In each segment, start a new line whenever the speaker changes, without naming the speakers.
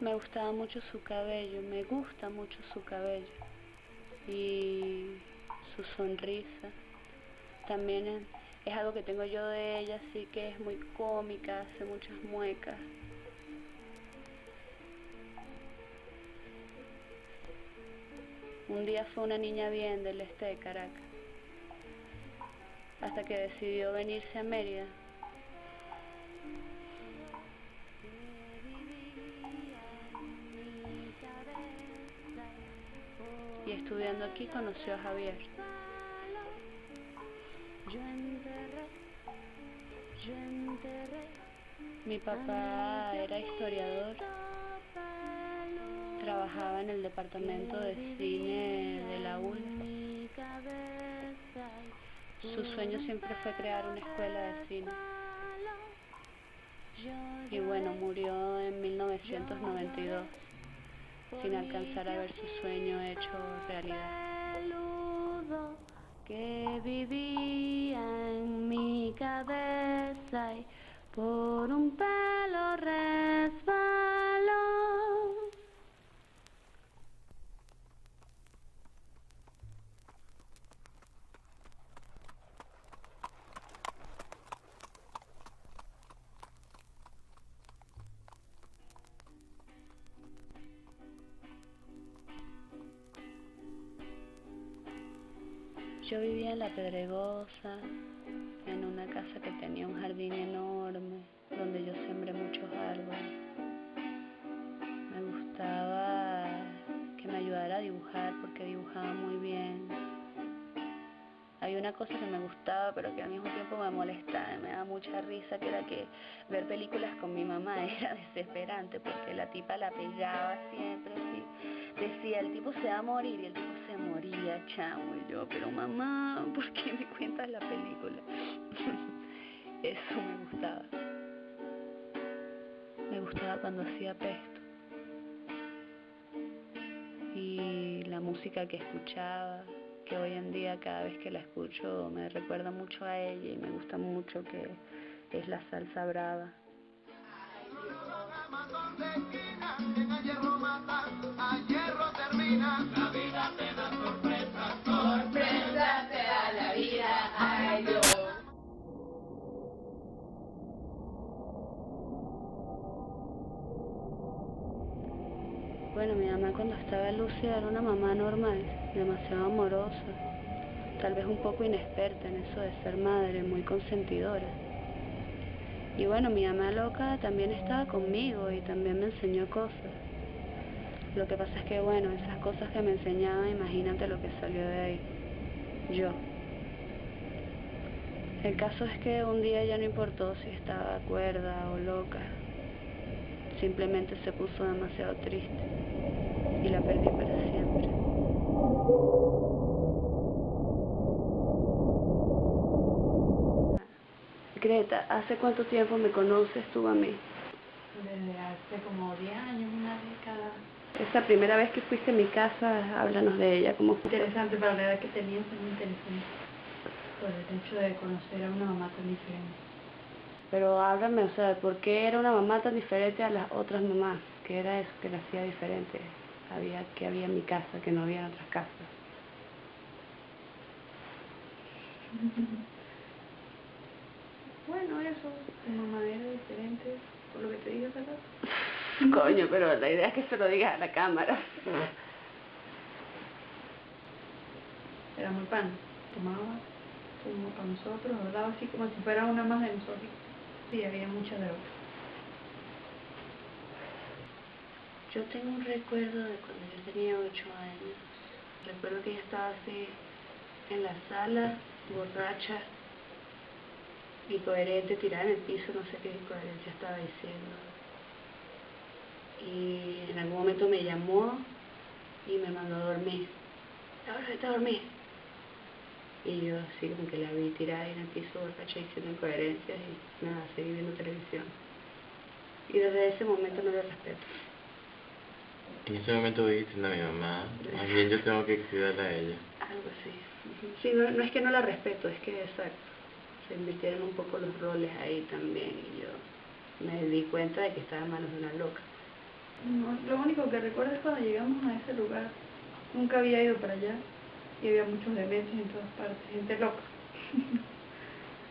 Me gustaba mucho su cabello, me gusta mucho su cabello y su sonrisa. También es algo que tengo yo de ella, así que es muy cómica, hace muchas muecas. Un día fue una niña bien del este de Caracas, hasta que decidió venirse a Mérida. Y estudiando aquí conoció a Javier. Mi papá era historiador, trabajaba en el departamento de cine de la ULA. Su sueño siempre fue crear una escuela de cine. Y bueno, murió en 1992, sin alcanzar a ver su sueño hecho realidad. Que vivía en mi cabeza y por un pelo resbaló. Yo vivía en La Pedregosa, en una casa que tenía un jardín enorme, donde yo sembré muchos árboles. Me gustaba que me ayudara a dibujar porque dibujaba muy bien. Había una cosa que me gustaba, pero que al mismo tiempo me molestaba, me daba mucha risa, que era que ver películas con mi mamá era desesperante, porque la tipa la pegaba siempre, así. Decía, el tipo se va a morir, y el tipo se moría, chamo, y yo, pero mamá, ¿por qué me cuentas la película? Eso me gustaba. Me gustaba cuando hacía Pesto. Y la música que escuchaba, que hoy en día cada vez que la escucho me recuerda mucho a ella y me gusta mucho, que es la salsa brava.
La vida te da sorpresas, sorpresas te da la vida, ay Dios.
Bueno, mi mamá cuando estaba lúcida era una mamá normal, demasiado amorosa, tal vez un poco inexperta en eso de ser madre, muy consentidora. Y bueno, mi mamá loca también estaba conmigo y también me enseñó cosas. Lo que pasa es que, bueno, esas cosas que me enseñaba, imagínate lo que salió de ahí. Yo. El caso es que un día ya no importó si estaba cuerda o loca. Simplemente se puso demasiado triste y la perdí para siempre. Greta, ¿hace cuánto tiempo me conoces tú a mí?
Desde hace como 10 años, una década.
Esa primera vez que fuiste a mi casa, háblanos de ella, ¿cómo fue?
Interesante, para la edad que tenía fue muy interesante, por el hecho de conocer a una mamá tan diferente.
Pero háblame, o sea, ¿por qué era una mamá tan diferente a las otras mamás? ¿Qué era eso que la hacía diferente? Que había en mi casa, que no había en otras casas.
Bueno, eso, su mamá era diferente, por lo que te digo hace rato.
Coño, pero la idea es que se lo digas a la cámara.
Era muy pan, tomaba como para nosotros, hablaba así como si fuera una más de nosotros. Sí, había mucha droga.
Yo tengo un recuerdo de cuando yo tenía 8 años. Recuerdo que ella estaba así en la sala, borracha, incoherente, tirada en el piso, no sé qué incoherencia estaba diciendo. Y en algún momento me llamó y me mandó a dormir. Ahora vete a dormir. Y yo así como que la vi tirada en el piso, borracha, diciendo incoherencias y nada, seguí viendo televisión. Y desde ese momento no le respeto.
En ese momento voy diciendo a mi mamá, más bien yo tengo que cuidarla a ella.
Algo así. Sí, no es que no la respeto, es que exacto, se invirtieron un poco los roles ahí también y yo me di cuenta de que estaba en manos de una loca.
No, lo único que recuerdo es cuando llegamos a ese lugar. Nunca había ido para allá y había muchos dementes en todas partes, gente loca.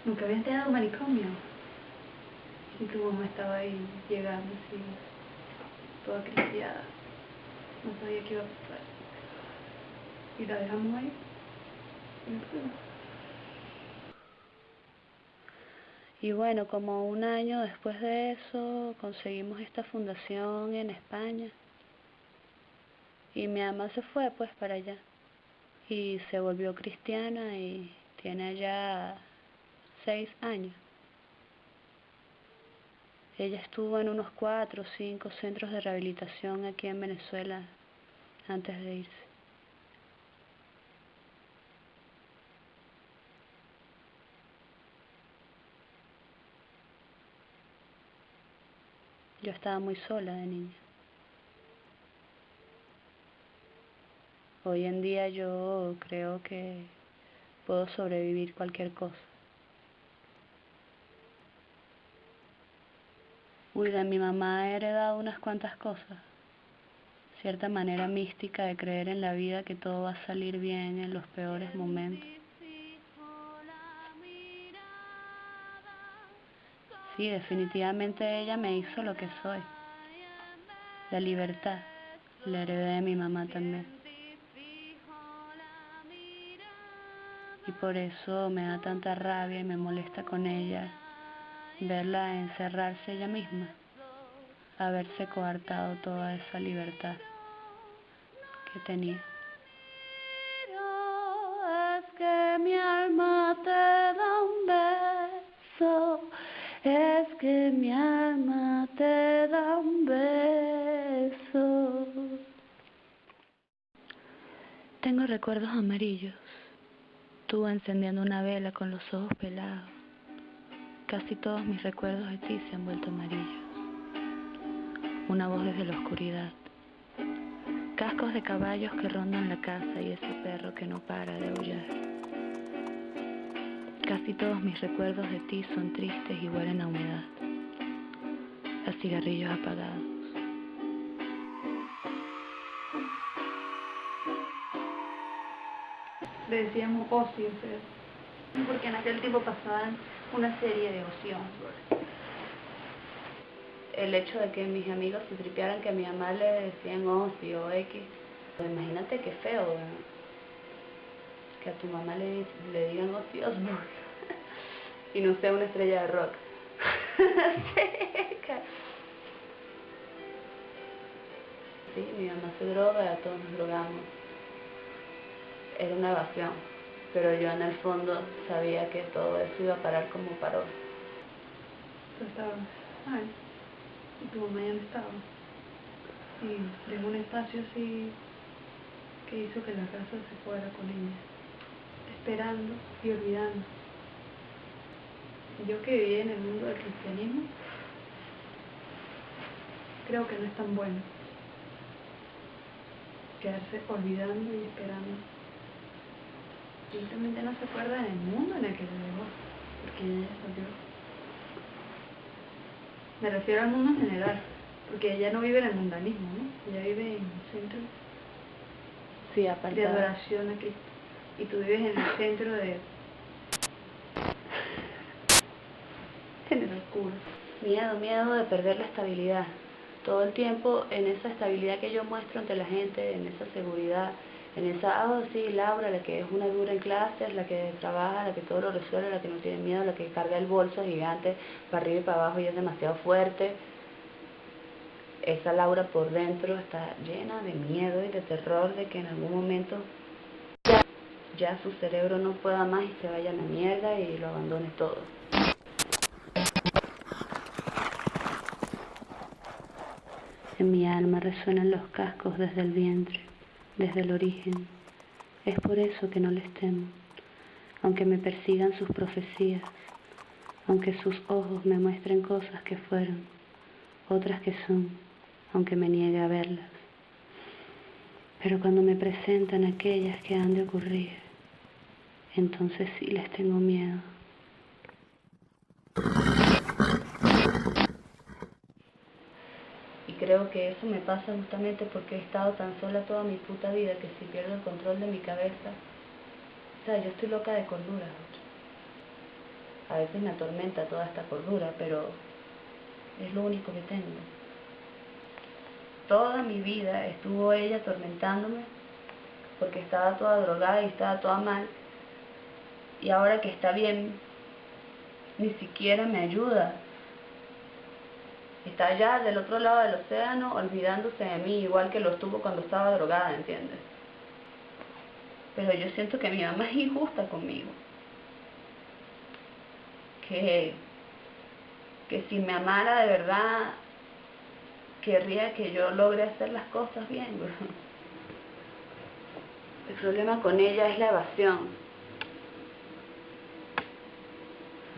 Nunca había entrado a un manicomio. Y tu mamá estaba ahí llegando así, toda cristiada. No sabía qué iba a pasar. Y la dejamos ahí. Y nos fuimos.
Y bueno, como un año después de eso, conseguimos esta fundación en España. Y mi mamá se fue pues para allá. Y se volvió cristiana y tiene allá 6 años. Ella estuvo en unos 4 o 5 centros de rehabilitación aquí en Venezuela antes de irse. Yo estaba muy sola de niña. Hoy en día yo creo que puedo sobrevivir cualquier cosa. Uy, de mi mamá he heredado unas cuantas cosas. Cierta manera mística de creer en la vida, que todo va a salir bien en los peores momentos. Sí, definitivamente ella me hizo lo que soy. La libertad la heredé de mi mamá también. Y por eso me da tanta rabia y me molesta con ella verla encerrarse ella misma, haberse coartado toda esa libertad que tenía. Es que mi alma te da un beso, es que mi alma te da un beso. Tengo recuerdos amarillos, tú encendiendo una vela con los ojos pelados. Casi todos mis recuerdos de ti se han vuelto amarillos. Una voz desde la oscuridad. Cascos de caballos que rondan la casa y ese perro que no para de aullar. Casi todos mis recuerdos de ti son tristes y huelen a humedad, a cigarrillos apagados.
Le decíamos ocio, porque en aquel tiempo pasaban una serie de ocio.
El hecho de que mis amigos se tripearan que a mi mamá le decían Ozzy o X. Imagínate qué feo, ¿verdad? Que a tu mamá le digan Ozzy Osbourne y no sea una estrella de rock. Sí, mi mamá se droga, todos nos drogamos. Era una evasión, pero yo en el fondo sabía que todo eso iba a parar como paró.
Tú estabas mal y tu mamá ya no estaba. Y dejó un espacio así que hizo que la casa se fuera con ella, esperando y olvidando. Yo que viví en el mundo del cristianismo, creo que no es tan bueno quedarse olvidando y esperando. Simplemente no se acuerda del mundo en el que se dejó, porque ella ya salió. Me refiero al mundo en general, porque ella no vive en el mundanismo, ¿no? Ella vive en un centro
Sí,
de
apartada.
adoración a Cristo. Y tú vives en el centro de... en el oscuro.
Miedo de perder la estabilidad. Todo el tiempo en esa estabilidad que yo muestro ante la gente, en esa seguridad, en esa, sí, Laura, la que es una dura en clases, la que trabaja, la que todo lo resuelve, la que no tiene miedo, la que carga el bolso gigante para arriba y para abajo y es demasiado fuerte. Esa Laura por dentro está llena de miedo y de terror de que en algún momento ya su cerebro no pueda más y se vaya a la mierda y lo abandone todo. En mi alma resuenan los cascos desde el vientre, desde el origen. Es por eso que no les temo, aunque me persigan sus profecías, aunque sus ojos me muestren cosas que fueron, otras que son, aunque me niegue a verlas. Pero cuando me presentan aquellas que han de ocurrir, entonces sí les tengo miedo. Y creo que eso me pasa justamente porque he estado tan sola toda mi puta vida que si pierdo el control de mi cabeza, o sea, yo estoy loca de cordura. A veces me atormenta toda esta cordura, pero es lo único que tengo. Toda mi vida estuvo ella atormentándome porque estaba toda drogada y estaba toda mal. Y ahora que está bien, ni siquiera me ayuda. Está allá del otro lado del océano olvidándose de mí, igual que lo estuvo cuando estaba drogada, ¿entiendes? Pero yo siento que mi mamá es injusta conmigo. Que si me amara de verdad, querría que yo logre hacer las cosas bien, bro. El problema con ella es la evasión.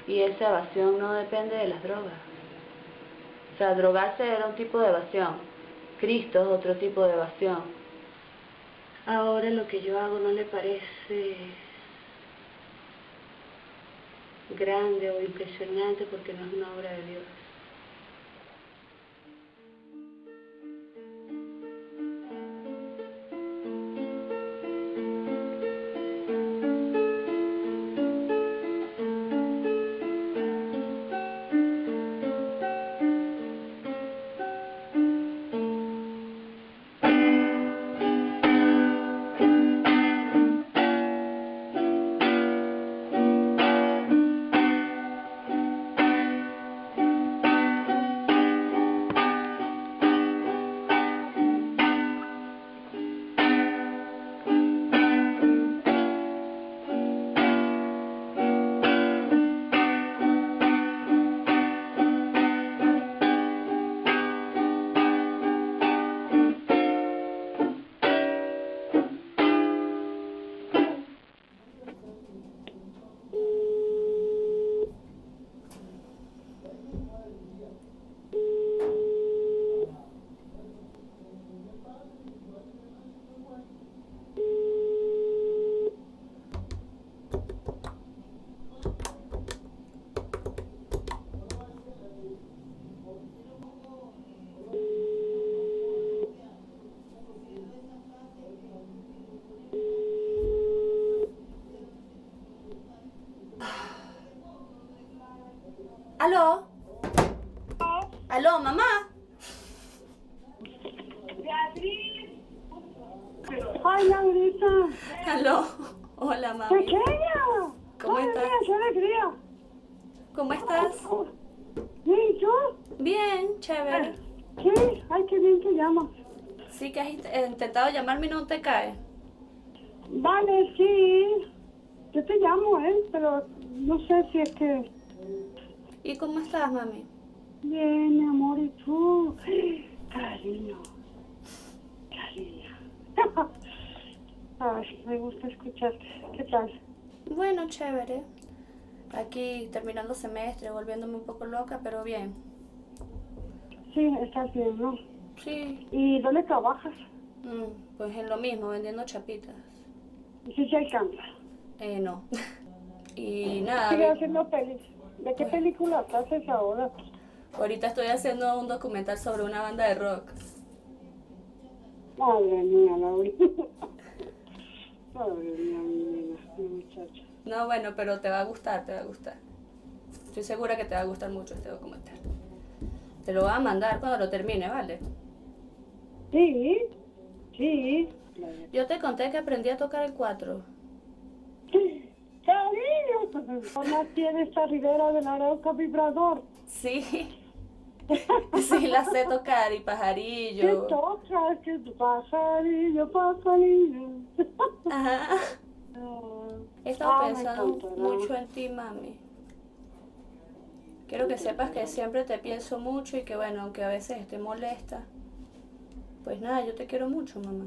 Y esa evasión no depende de las drogas. O sea, drogarse era un tipo de evasión. Cristo es otro tipo de evasión. Ahora lo que yo hago no le parece grande o impresionante porque no es una obra de Dios.
¿Aló? ¿Aló, mamá?
Beatriz. Ay, Laurita.
¿Aló? Hola, mami.
Pequeña.
¿Cómo
Ay,
estás?
mira, qué alegría.
¿Cómo estás?
¿Y tú?
Bien, chévere.
Sí, ay, qué bien te llamas.
Sí que has intentado llamarme y no te cae.
Vale, sí. Yo te llamo, pero no sé si es que...
¿Y cómo estás, mami?
Bien, mi amor, ¿y tú? Cariño. Cariño. Ay, me gusta escucharte. ¿Qué tal?
Bueno, chévere. Aquí terminando semestre, volviéndome un poco loca, pero bien.
Sí, estás bien, ¿no?
Sí.
¿Y dónde trabajas?
Pues en lo mismo, vendiendo chapitas.
Sí, sí alcanza.
No. Y nada,
Sigue haciendo pelis. ¿De qué película haces ahora?
ahorita estoy haciendo un documental sobre una banda de rock.
Madre mía, Laurita. Madre mía, mi nena, mi muchacha.
No, bueno, pero te va a gustar, te va a gustar. Estoy segura que te va a gustar mucho este documental. Te lo voy a mandar cuando lo termine, ¿vale?
Sí, sí.
Yo te conté que aprendí a tocar el 4.
Cariño, ¿cómo tiene esta ribera del Arauca vibrador?
Sí. Sí, la sé tocar y
¿Qué
pajarillo.
tocas? ¿Qué pajarillo, pajarillo?
Ajá. He estado
Me
pensando
encantará.
mucho en ti, mami. Quiero que sepas que siempre te pienso mucho y que bueno, aunque a veces esté molesta, pues nada, yo te quiero mucho, mamá.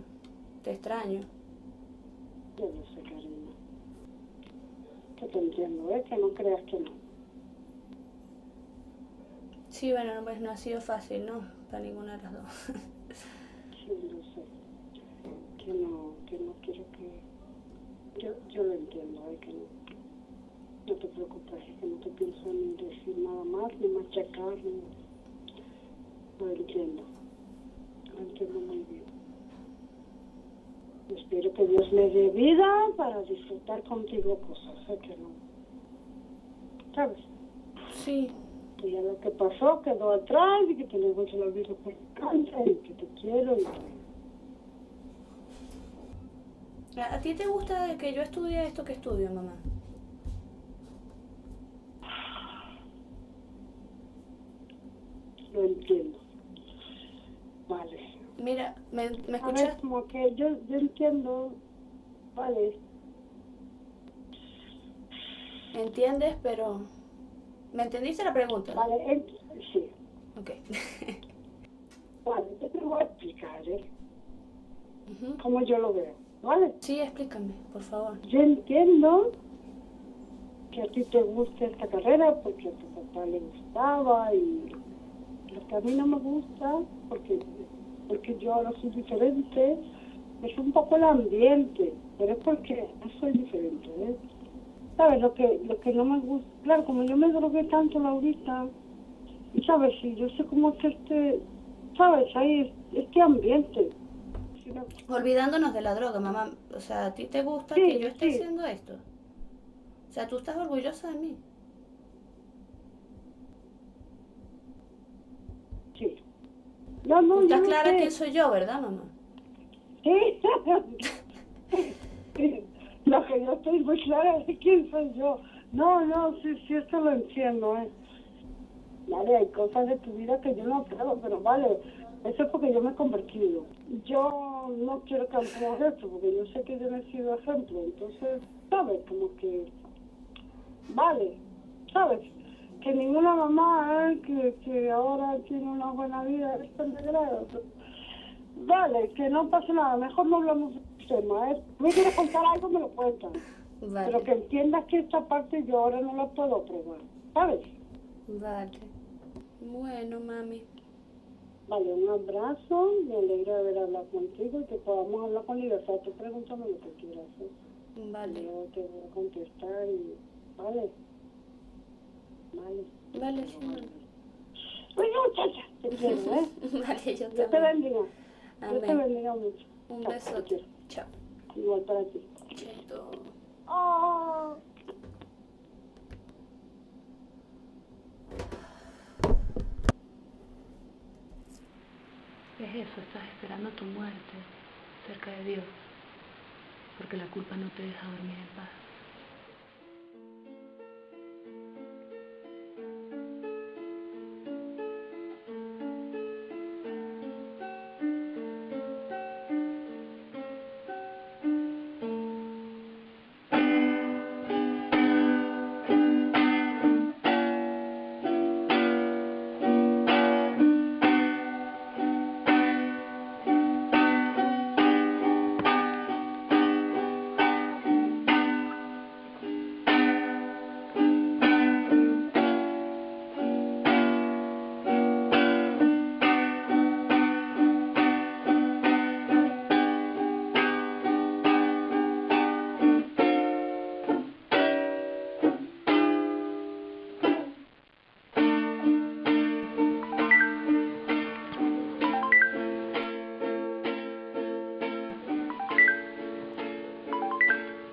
Te extraño.
Yo lo sé, cariño. Que te entiendo, que no creas que no.
Sí, bueno, pues no ha sido fácil, ¿no? Para ninguna de las dos.
Sí, lo sé. Que no quiero que... Yo lo entiendo, que no. No te preocupes, que no te pienso ni decir nada más, ni machacar, ni... Lo entiendo. lo entiendo muy bien. Espero que Dios me dé vida para disfrutar contigo cosas, sé que no. ¿Sabes?
Sí.
Y ya lo que pasó quedó atrás y que tenemos la vida por delante y que te quiero y que...
¿A ti te gusta que yo estudie esto que estudio, mamá?
Lo entiendo. Vale.
Mira, ¿me
A ver,
escuchas?
como que yo entiendo, vale.
¿Entiendes? Pero... ¿Me entendiste la pregunta?
Vale, sí.
Ok.
Vale, yo te voy a explicar,
Ujú.
cómo yo lo veo, ¿vale?
Sí, explícame, por favor.
Yo entiendo que a ti te gusta esta carrera porque a tu papá le gustaba y lo que a mí no me gusta, porque yo ahora soy diferente, es un poco el ambiente, pero es porque no soy diferente, ¿eh? ¿Sabes? Lo que no me gusta, claro, como yo me drogué tanto, Laurita, y sabes, si yo sé cómo es ¿sabes? Ahí, este ambiente. Si no-
Olvidándonos de la droga, mamá. O sea, ¿a ti te gusta
Sí,
que yo esté
sí.
haciendo esto? O sea, ¿tú estás orgullosa de mí?
Sí. No,
¿Tú
yo
estás
no
clara
sé.
quién soy yo, verdad, mamá?
Sí. Sí. Lo que yo estoy muy clara es quién soy yo. No, sí, esto lo entiendo, ¿eh? Vale, hay cosas de tu vida que yo no creo, pero vale, eso es porque yo me he convertido. Yo no quiero que hagamos esto, porque yo sé que yo no he sido ejemplo, entonces, ¿sabes? Como que, vale, ¿sabes? Que ninguna mamá que ahora tiene una buena vida es peligrosa. Vale, que no pasa nada, mejor no hablamos del tema, ¿eh? Si me quieres contar algo, me lo cuentas.
Vale.
Pero que entiendas que esta parte yo ahora no la puedo probar, ¿sabes?
Vale. Bueno, mami.
Vale, un abrazo, me alegra de haber hablado contigo y que podamos hablar con libertad. Tú pregúntame lo que quieras, ¿eh?
Vale.
Yo te voy a contestar y... Vale. Vale.
Vale, sí, mami.
Oye, muchacha, te quiero, ¿eh?
Vale, yo
Dios te
también.
bendiga. Dios te
Amén.
bendiga mucho.
Un
Chao, te
besote.
quiero.
Chao.
Igual para ti.
Chaito.
Oh.
Es eso, estás esperando tu muerte cerca de Dios, porque la culpa no te deja dormir en paz.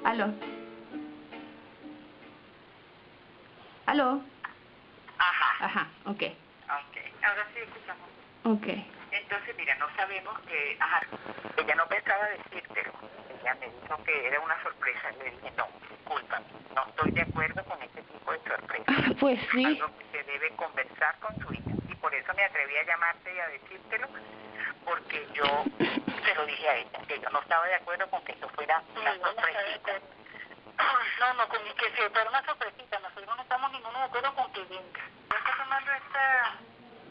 Aló. Aló. Ajá, ok.
Ok, ahora sí escuchamos.
Ok.
Entonces, mira, no sabemos que... Ajá, ella no pensaba decírtelo. Ella me dijo que era una sorpresa. Le dije, no, disculpa, no estoy de acuerdo con este tipo de sorpresa.
Pues sí.
Algo que se debe conversar con su hija. Y por eso me atreví a llamarte y a decírtelo, porque yo se lo dije a ella, que yo no estaba de acuerdo con que esto fuera una sorpresita. No, con que si fuera una sorpresita, nosotros no estamos ninguno de acuerdo con que venga. Yo estoy tomando esta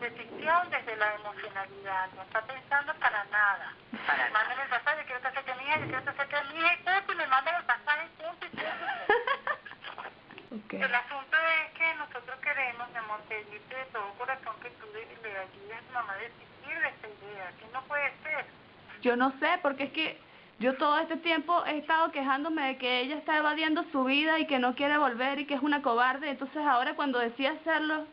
decisión desde la emocionalidad, no está pensando para nada. Mándame el pasaje, yo quiero que acerque a mi hija, yo quiero que acerque a mi hija y punto, y me mandan el pasaje, punto y punto.
Ok.
El asunto es que nosotros queremos, mi amor, pedirte de todo corazón que tú le ayudes a tu mamá a desistir de esta idea, que no puede ser.
Yo no sé, porque es que yo todo este tiempo he estado quejándome de que ella está evadiendo su vida y que no quiere volver y que es una cobarde. Entonces ahora cuando decide hacerlo...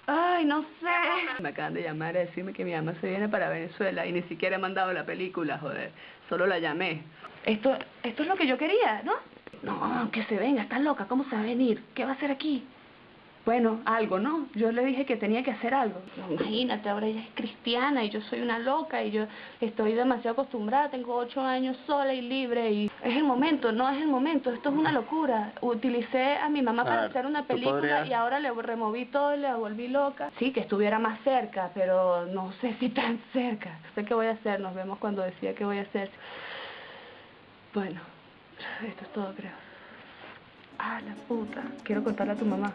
Ay, no sé. Me acaban de llamar a decirme que mi mamá se viene para Venezuela y ni siquiera he mandado la película, joder. Solo la llamé. Esto es lo que yo quería, ¿no? No, que se venga, está loca, ¿cómo se va a venir? ¿Qué va a hacer aquí? Bueno, algo, ¿no? Yo le dije que tenía que hacer algo. Imagínate, ahora ella es cristiana y yo soy una loca y yo estoy demasiado acostumbrada, tengo 8 años sola y libre y es el momento, no es el momento, esto es una locura. Utilicé a mi mamá para hacer una película y ahora le removí todo y le volví loca. Sí, que estuviera más cerca, pero no sé si tan cerca. No sé qué voy a hacer, nos vemos cuando decida qué voy a hacer. Bueno, esto es todo, creo. Ah, la puta. Quiero contarle a tu mamá.